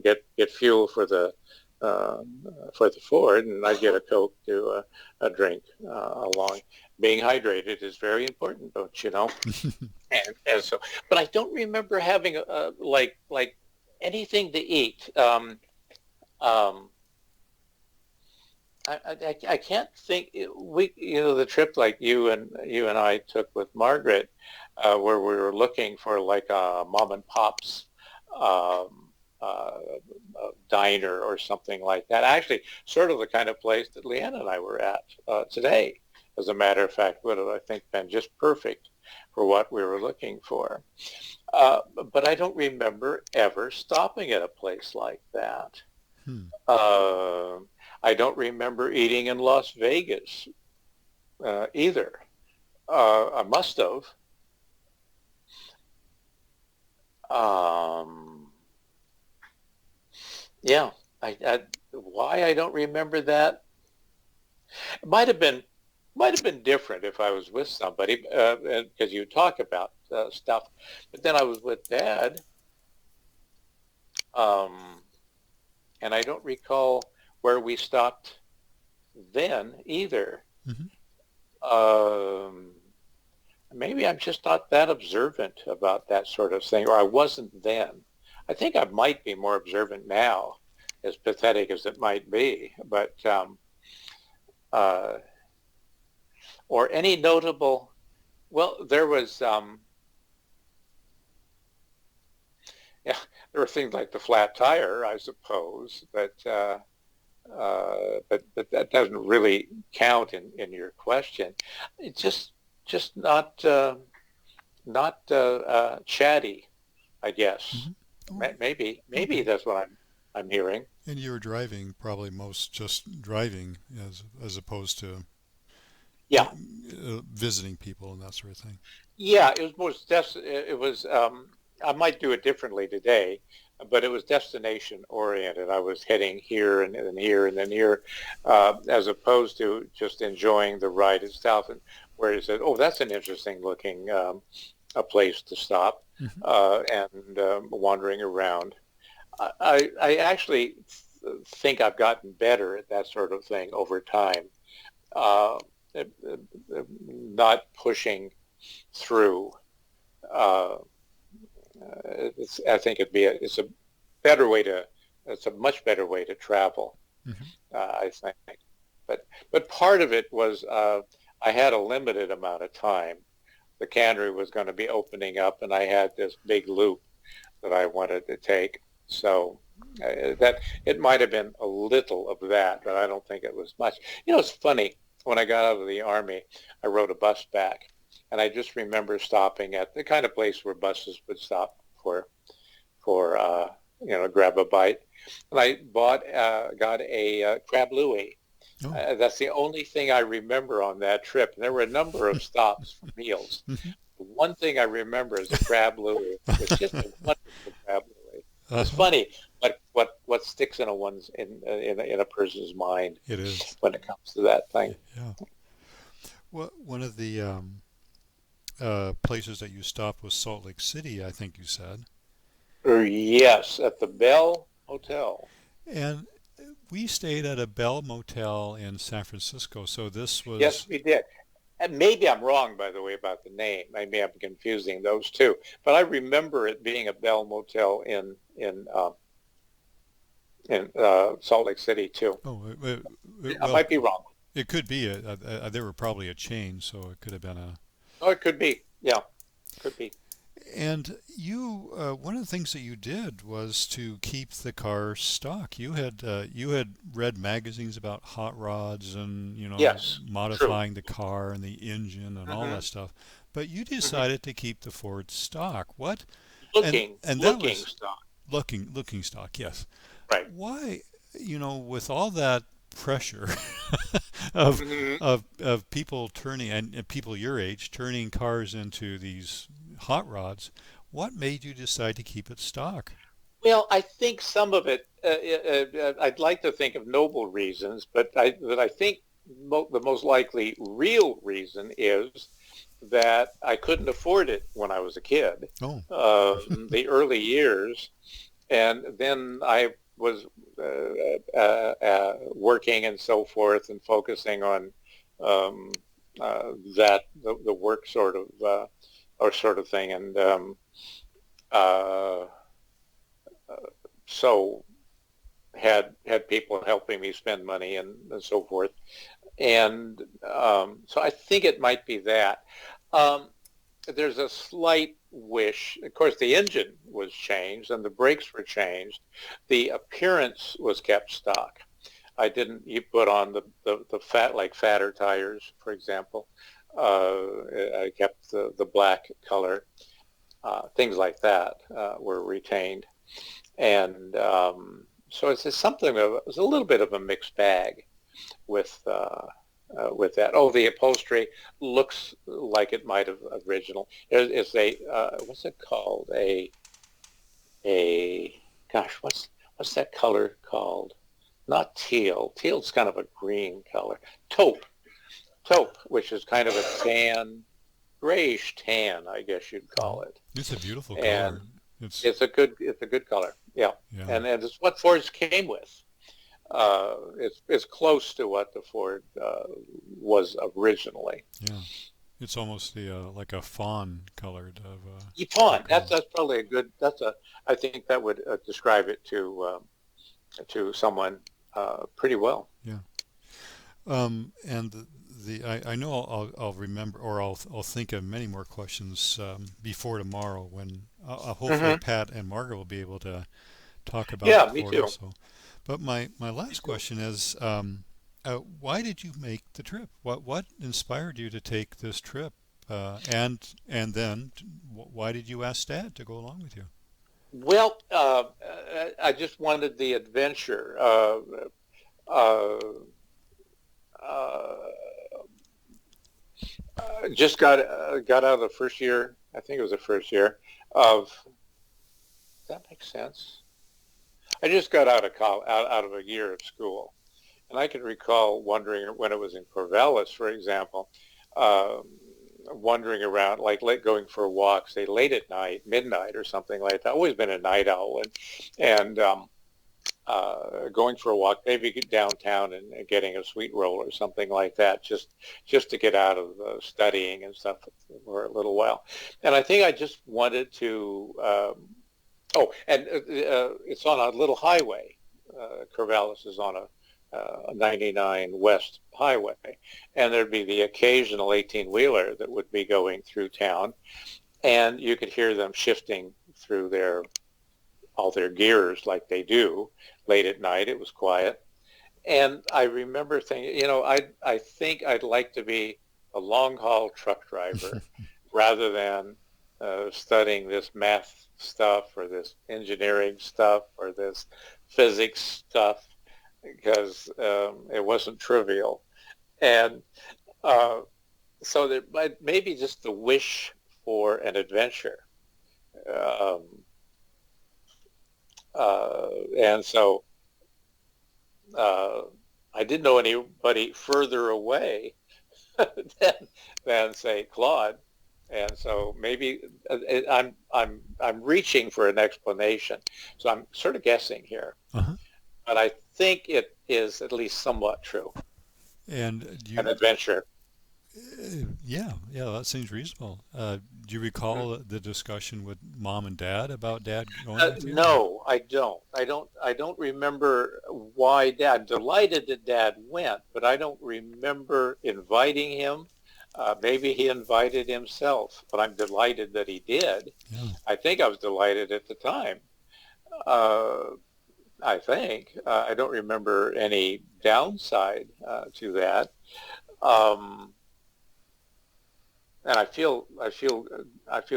get fuel uh, for the Ford, and I'd get a Coke to drink along. Being hydrated is very important, don't you know? And so, but I don't remember having like anything to eat. Um, I can't think we the trip like you and I took with Margaret where we were looking for like a mom and pop's um, diner or something like that. Actually, sort of the kind of place that Leanne and I were at today. As a matter of fact, would have I think been just perfect for what we were looking for. Uh, but I don't remember ever stopping at a place like that. Hmm. Uh, I don't remember eating in Las Vegas either. I must have. Um, yeah, why I don't remember that? It might have been different if I was with somebody because you talk about stuff. But then I was with Dad, um, and I don't recall where we stopped then either. Hmm. Um, Maybe I'm just not that observant about that sort of thing, or I wasn't then. I think I might be more observant now, as pathetic as it might be. But uh, or any notable. Well, there was yeah, there were things like the flat tire, I suppose, but that doesn't really count in your question. It's just not chatty, I guess. Hmm. Oh, Maybe okay. that's what I'm hearing. And you were driving, probably most just driving as opposed to Yeah, visiting people and that sort of thing. yeah, it was it was I might do it differently today, but it was destination oriented. I was heading here and then here and then here, as opposed to just enjoying the ride itself. And where you said, "Oh, that's an interesting looking a place to stop," Hmm. and wandering around. I actually think I've gotten better at that sort of thing over time. Uh, not pushing through. Uh, I think it's a better way to, it's a much better way to travel. Hmm. I think, but part of it was I had a limited amount of time. The cannery was going to be opening up, and I had this big loop that I wanted to take. So that it might have been a little of that, but I don't think it was much. You know, it's funny. When I got out of the army, I rode a bus back, and I just remember stopping at the kind of place where buses would stop for grab a bite. And I got a crab louie. Oh. That's the only thing I remember on that trip. And there were a number of stops for meals. Hmm. The one thing I remember is a crab louie. It was just a wonderful crab louie. It's Uh-huh. funny what sticks in a person's mind It is. when it comes to that thing. Yeah. Well, one of the places that you stopped was Salt Lake City, I think you said. Yes, at the Bell Hotel. And we stayed at a Bell Motel in San Francisco. So this Yes, was, we did. And maybe I'm wrong, by the way, about the name. Maybe I'm confusing those two. But I remember it being a Bell Motel in Salt Lake City too. oh, I well, might be wrong. it could be. They were probably a chain, so it could have been a. Oh, it could be. Yeah, could be. And you, one of the things that you did was to keep the car stock. You had read magazines about hot rods and Yes, true. modifying the car and the engine and all Hmm. that stuff, but you Hmm. decided to keep the Ford stock. What? And that Looking was stock. looking stock. Yes. Right. Why? With all that pressure of Hmm. of people turning and people your age turning cars into these hot rods, what made you decide to keep it stock? Well, I think some of it. I'd like to think of noble reasons, but I think the most likely real reason is that I couldn't afford it when I was a kid, Oh. the early years, and then I was working and so forth and focusing on um, the work sort of or sort of thing, and uh, so had people helping me spend money and so forth, and so I think it might be that. Um, there's a slight wish. Of course, the engine was changed and the brakes were changed. The appearance was kept stock. I didn't you put on the fatter tires, for example. I kept the black color. Things like that were retained. And so it's just something of, it's a little bit of a mixed bag with that. Oh, the upholstery looks like it might have original. It's a what's it called? A gosh, what's that color called? Not teal. Teal's kind of a green color. Taupe, taupe, which is kind of a tan, grayish tan, I guess you'd Mhm. call it. It's a beautiful And color. It's it's a good color. Yeah, yeah, and it's what Fords came with. It's close to what the Ford was originally. yeah. It's almost the like a fawn colored of Yvonne, color. that's probably a good. I think that would describe it to someone pretty well. Yeah. And I know I'll remember or I'll think of many more questions before tomorrow when hopefully Hmm. Pat and Margaret will be able to talk about Yeah, the me Ford too. also. But my Me last too. question is, why did you make the trip? What inspired you to take this trip? And then why did you ask Dad to go along with you? Well, I just wanted the adventure. Uh, uh, Just got out of the first year. I think it was the first year of. Does that make sense? I just got out of out of a year of school, and I can recall wondering when it was in Corvallis, for example, um, wandering around, like going for walks, say late at night, midnight or something like that. I've always been a night owl, and going for a walk, maybe downtown and getting a sweet roll or something like that, just to get out of studying and stuff for a little while. And I think I just wanted to. And it's on a little highway. Corvallis is on a 99 West highway, and there'd be the occasional 18-wheeler that would be going through town, and you could hear them shifting through all their gears like they do late at night. It was quiet. And I remember thinking, I think I'd like to be a long haul truck driver rather than studying this math stuff or this engineering stuff or this physics stuff because it wasn't trivial. And so there maybe just the wish for an adventure. Um, and so uh, I didn't know anybody further away than, than say Claude, and so maybe I'm reaching for an explanation. So I'm sort of guessing here, Uh-huh. but I think it is at least somewhat true. And An adventure. yeah, yeah, that seems reasonable. Do you Mm. recall the discussion with mom and dad about dad going with you? No, I don't. I don't remember why Dad. I'm delighted that Dad went, but I don't remember inviting him. Maybe he invited himself, but I'm delighted that he did. Yeah. I think I was delighted at the time. Uh, I think I don't remember any downside to that. Um, and I feel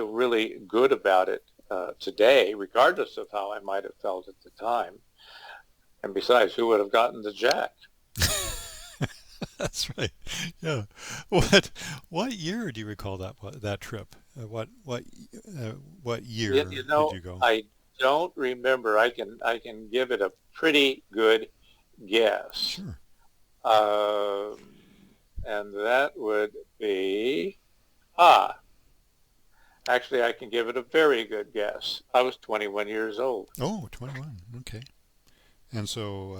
really good about it today, regardless of how I might have felt at the time. And besides, who would have gotten the jack? That's right. Yeah. What year do you recall that trip? What year did you go? I don't remember. I can give it a pretty good guess, Sure. um, and that would be ah. Actually, I can give it a very good guess. I was 21 years old. Oh, 21. Okay. And so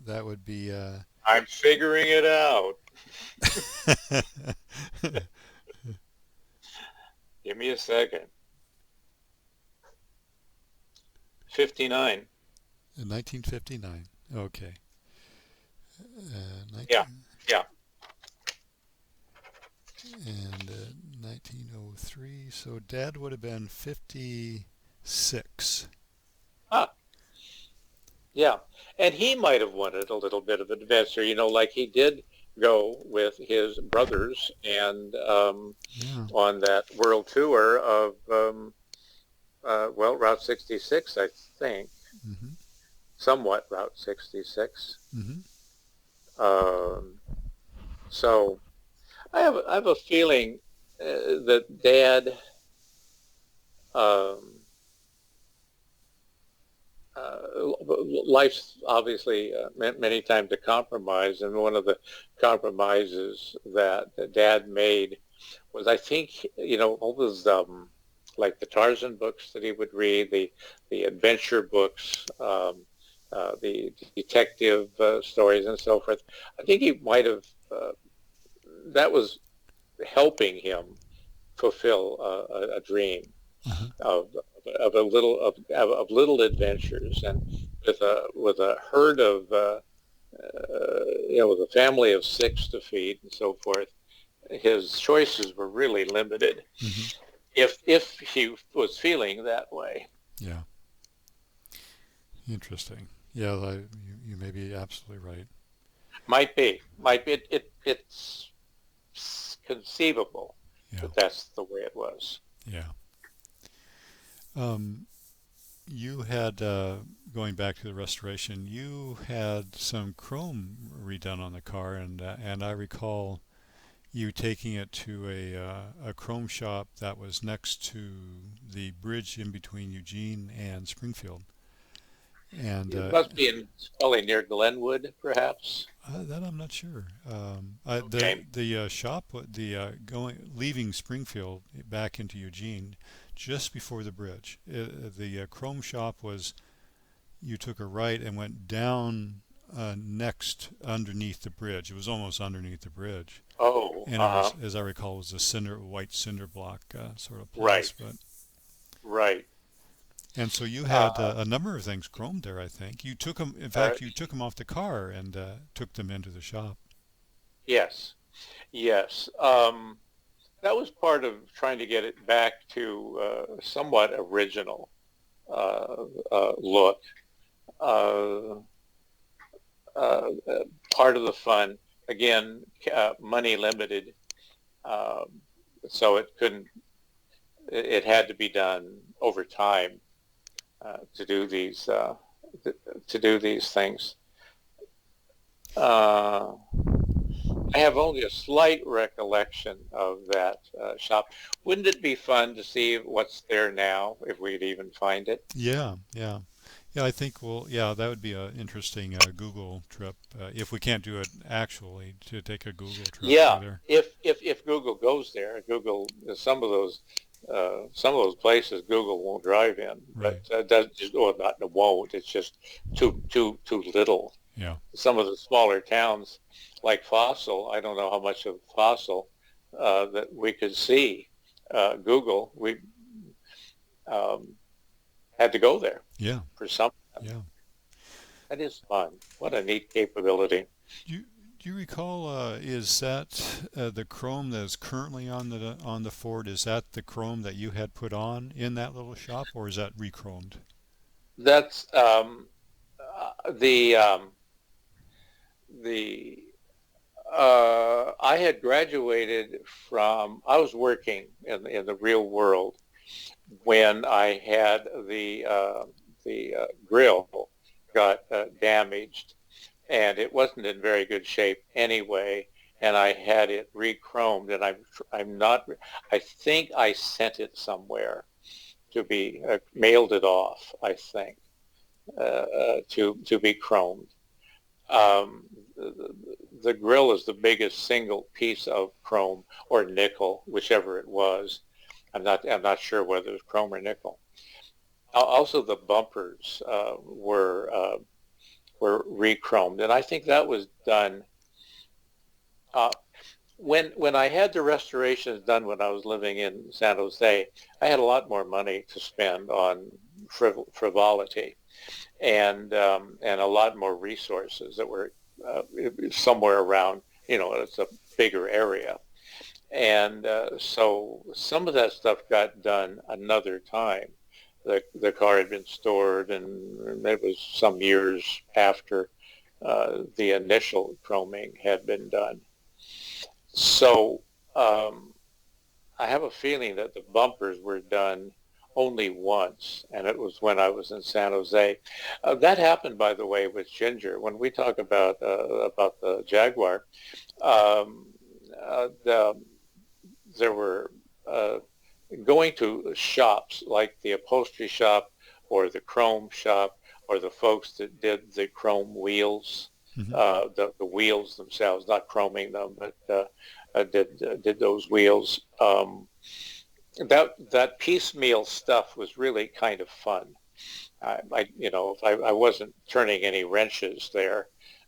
that would be I'm figuring it out. Give me a second. 59. 1959. Okay. Yeah, 19 yeah. and 1903. So Dad would have been 56. Ah, yeah. And he might have wanted a little bit of adventure, like he did go with his brothers and Yeah. on that world tour of, Route 66, I think, Mm-hmm. somewhat Route 66. Mm-hmm. Um, so I have a feeling that Dad um, life's obviously many times a compromise, and one of the compromises that Dad made was, I think, all those like the Tarzan books that he would read, the adventure books, the detective stories, and so forth. I think he might have that was helping him fulfill a dream Uh-huh. of of little adventures, and with a herd of with a family of six to feed and so forth, his choices were really limited. Mm-hmm. If he was feeling that way, Yeah. Interesting. Yeah, you may be absolutely right. might be it's conceivable Yeah. that that's the way it was. Yeah. Um, you had going back to the restoration. You had some chrome redone on the car, and I recall you taking it to a chrome shop that was next to the bridge in between Eugene and Springfield. And It must be in probably near Glenwood, perhaps. that I'm not sure. Okay. The shop, going leaving Springfield back into Eugene, just before the bridge. The chrome shop was, you took a right and went down next underneath the bridge. It was almost underneath the bridge, Oh, and it was, as I recall, it was a white cinder block sort of place. right, But right. and so you had Uh, a number of things chromed there. I think you took them. In uh, fact, you took them off the car and took them into the shop. yes, yes. That was part of trying to get it back to somewhat original look. Uh, Part of the fun, again, money limited, um, so it couldn't. It had to be done over time to do these things. Uh, I have only a slight recollection of that shop. Wouldn't it be fun to see what's there now, if we'd even find it? Yeah, yeah. Yeah, I think yeah, that would be an interesting Google trip if we can't do it actually to take a Google trip Yeah, through there. if Google goes there, Google some of those places Google won't drive in, but Right. does just or not it won't. It's just too little. Yeah. Some of the smaller towns, like Fossil, I don't know how much of Fossil that we could see. Google, we um, had to go there Yeah. for some. Yeah. That is fun. What a neat capability. Do you, do you recall? Is that the chrome that is currently on the Ford? Is that the chrome that you had put on in that little shop, or is that rechromed? That's the I had graduated from. I was working in the real world when I had the grill got damaged, and it wasn't in very good shape anyway. And I had it re-chromed, and I'm not. I think I sent it somewhere to be mailed it off. I think to be chromed. Um, the, the grill is the biggest single piece of chrome or nickel, whichever it was. I'm not sure whether it was chrome or nickel. Also, the bumpers were re-chromed, and I think that was done uh, when I had the restorations done when I was living in San Jose. I had a lot more money to spend on frivolity and a lot more resources that were somewhere around. It's a bigger area, and so some of that stuff got done another time. The car had been stored, and it was some years after the initial chroming had been done. So I have a feeling that the bumpers were done only once, and it was when I was in San Jose. That happened, by the way, with Ginger. When we talk about the Jaguar, um, there were going to shops like the upholstery shop or the chrome shop or the folks that did the chrome wheels, Hmm. the wheels themselves, not chroming them, but did those wheels. That piecemeal stuff was really kind of fun. I wasn't turning any wrenches there,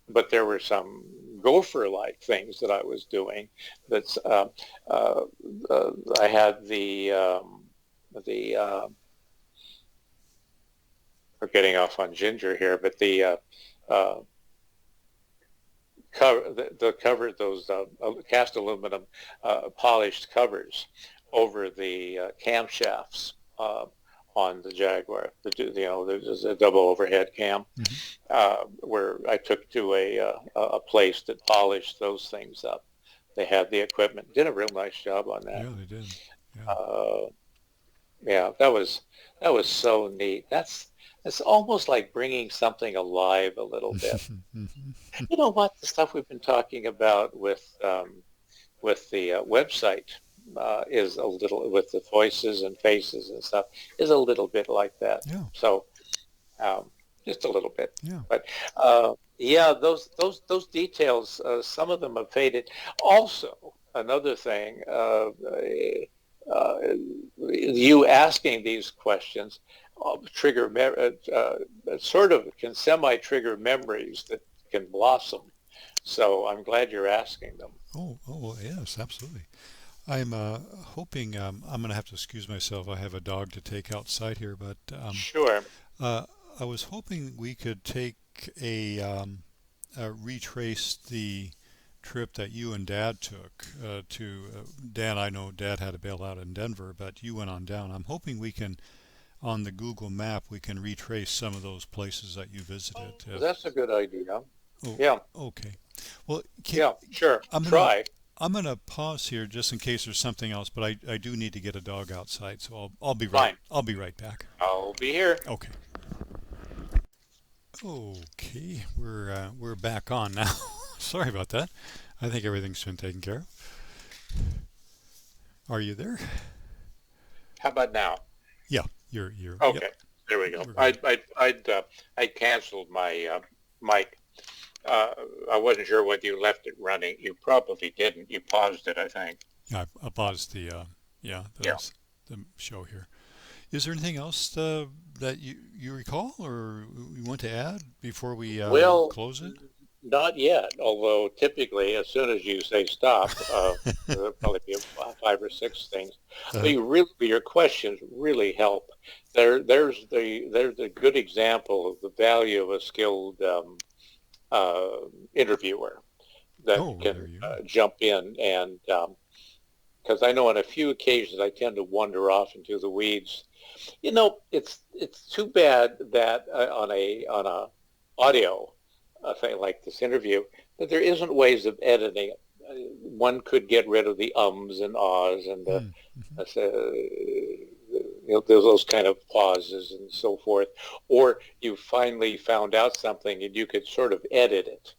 but there were some gopher-like things that I was doing. That's uh, I had the we're getting off on Ginger here, but the uh, cover the cover those cast aluminum polished covers over the camshafts on the Jaguar. There's a double overhead cam Hmm. where I took to a place that polished those things up. They had the equipment, did a real nice job on that. Yeah, they did. Yeah. Uh, yeah, that was so neat. That's almost like bringing something alive a little bit. Hmm. You know what? The stuff we've been talking about with the website is a little, with the voices and faces and stuff, is a little bit like that. Yeah. So just a little bit. Yeah. But yeah, those details, some of them have faded. Also, another thing, you asking these questions trigger sort of can semi-trigger memories that can blossom. So I'm glad you're asking them. Oh, yes, absolutely. I'm hoping I'm going to have to excuse myself. I have a dog to take outside here, but Sure. uh, I was hoping we could take retrace the trip that you and Dad took to Dan. I know Dad had to bail out in Denver, but you went on down. I'm hoping we can, on the Google map, we can retrace some of those places that you visited. Oh, that's a good idea. Oh, Yeah. okay. Well, Yeah. Sure. I'm gonna Try. I'm gonna pause here just in case there's something else, but I do need to get a dog outside, so Fine. I'll be right back. I'll be here. Okay. Okay, we're back on now. Sorry about that. I think everything's been taken care of. Are you there? How about now? Yeah, you're yep, Okay. There we go. we're good. I canceled my mic. Uh, I wasn't sure whether you left it running. You probably didn't. You paused it, I think. Yeah, I paused the yeah Yeah. the show here. Is there anything else that you recall or you want to add before we Well, close it? not yet. Although typically, as soon as you say stop, there'll probably be five or six things. But Uh, your questions really help. There's a good example of the value of a skilled interviewer that oh, there can you go. jump in and because I know on a few occasions I tend to wander off into the weeds. It's too bad that on a audio thing like this interview that there isn't ways of editing it. One could get rid of the ums and ahs and the Mm, hmm. there's those kind of pauses and so forth. Or you finally found out something and you could sort of edit it,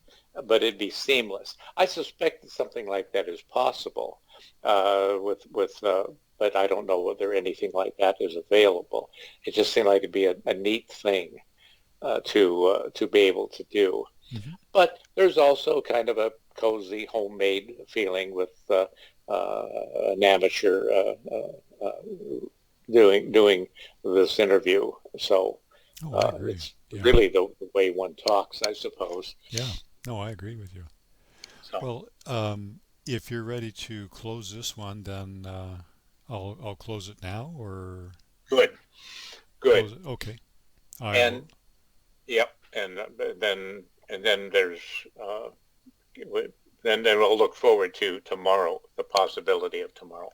but it'd be seamless. I suspect that something like that is possible but I don't know whether anything like that is available. It just seemed like it'd be a neat thing to be able to do. Hmm. But there's also kind of a cozy homemade feeling with an amateur uh, doing this interview. So Oh, I agree. it's Yeah, really the way one talks, I suppose. yeah. No, I agree with you. So Well, if you're ready to close this one, then I'll close it now or good, good. close it. Okay. I And will. yep, and then there's then we'll look forward to tomorrow, the possibility of tomorrow.